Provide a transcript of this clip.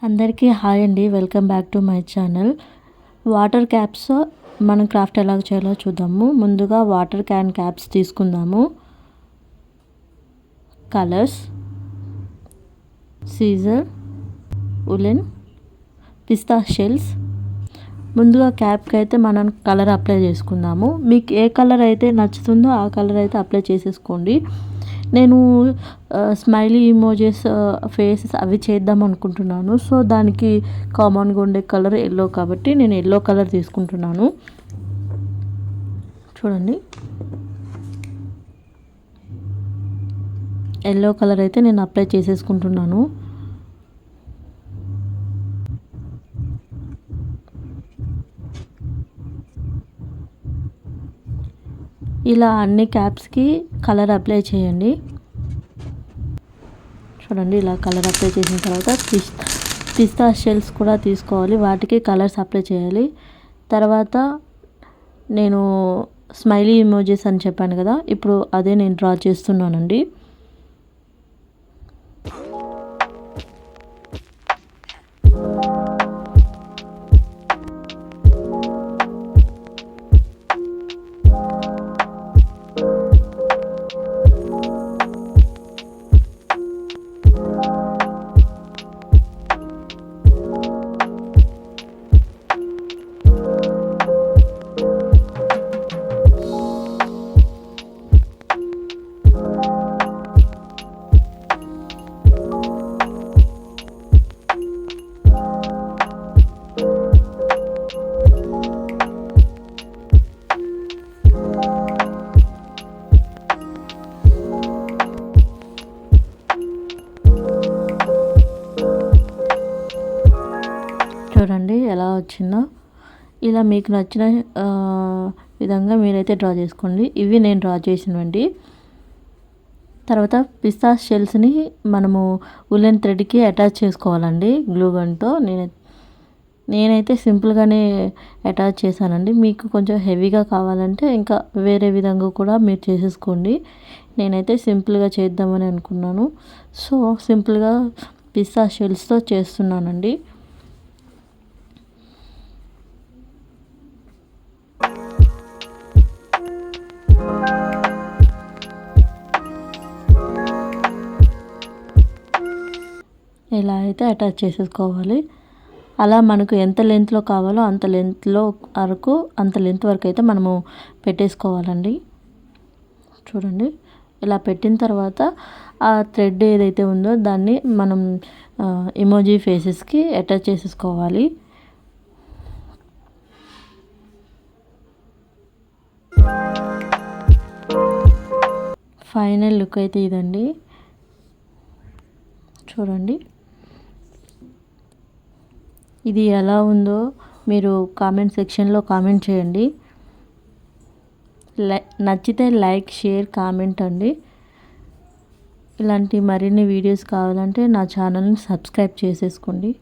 అందరికీ హాయ్ అండి. Welcome back to my channel. Water caps మనం క్రాఫ్ట్ ఎలా చేయాలో చూద్దాము. ముందుగా వాటర్ క్యాన్ క్యాప్స్ తీసుకుందాము. కలర్స్, సీజర్, ఉలెన్, పిస్తా షెల్స్. ముందుగా క్యాప్కి అయితే మనం కలర్ అప్లై చేసుకుందాము. మీకు ఏ కలర్ అయితే నచ్చుతుందో ఆ కలర్ అయితే అప్లై చేసేసుకోండి. నేను స్మైలీ ఇమోజెస్, ఫేసెస్ అవి చేద్దాం అనుకుంటున్నాను. సో దానికి కామన్గా ఉండే కలర్ ఎల్లో కాబట్టి నేను ఎల్లో కలర్ తీసుకుంటున్నాను. చూడండి, ఎల్లో కలర్ అయితే నేను అప్లై చేసేసుకుంటున్నాను. ఇలా అన్ని క్యాప్స్కి కలర్ అప్లై చేయండి. చూడండి, ఇలా కలర్ అప్లై చేసిన తర్వాత పిస్తా షెల్స్ కూడా తీసుకోవాలి. వాటికి కలర్స్ అప్లై చేయాలి. తర్వాత నేను స్మైలీ ఇమోజెస్ అని చెప్పాను కదా, ఇప్పుడు అదే నేను డ్రా చేస్తున్నానండి. చూడండి ఎలా వచ్చిందో. ఇలా మీకు నచ్చిన విధంగా మీరైతే డ్రా చేసుకోండి. ఇవి నేను డ్రా చేసినవండి. తర్వాత పిస్తా షెల్స్ని మనము ఉలెన్ థ్రెడ్కి అటాచ్ చేసుకోవాలండి గ్లూ గన్తో. నేనైతే సింపుల్గానే అటాచ్ చేశానండి. మీకు కొంచెం హెవీగా కావాలంటే ఇంకా వేరే విధంగా కూడా మీరు చేసేసుకోండి. నేనైతే సింపుల్గా చేద్దామని అనుకున్నాను. సో సింపుల్గా పిస్తా షెల్స్తో చేస్తున్నానండి. ఇలా అయితే అటాచ్ చేసేసుకోవాలి. అలా మనకు ఎంత లెంత్లో కావాలో అంత లెంత్ వరకు అయితే మనము పెట్టేసుకోవాలండి. చూడండి, ఇలా పెట్టిన తర్వాత ఆ థ్రెడ్ ఏదైతే ఉందో దాన్ని మనం ఇమోజీ ఫేసెస్కి అటాచ్ చేసేసుకోవాలి. ఫైనల్ లుక్ అయితే ఇదండి. చూడండి, ఇది ఎలా ఉందో మీరు కామెంట్ సెక్షన్లో కామెంట్ చేయండి. నచ్చితే లైక్, షేర్, కామెంట్ అండి. ఇలాంటి మరిన్ని వీడియోస్ కావాలంటే నా ఛానల్ని సబ్స్క్రైబ్ చేసేసుకోండి.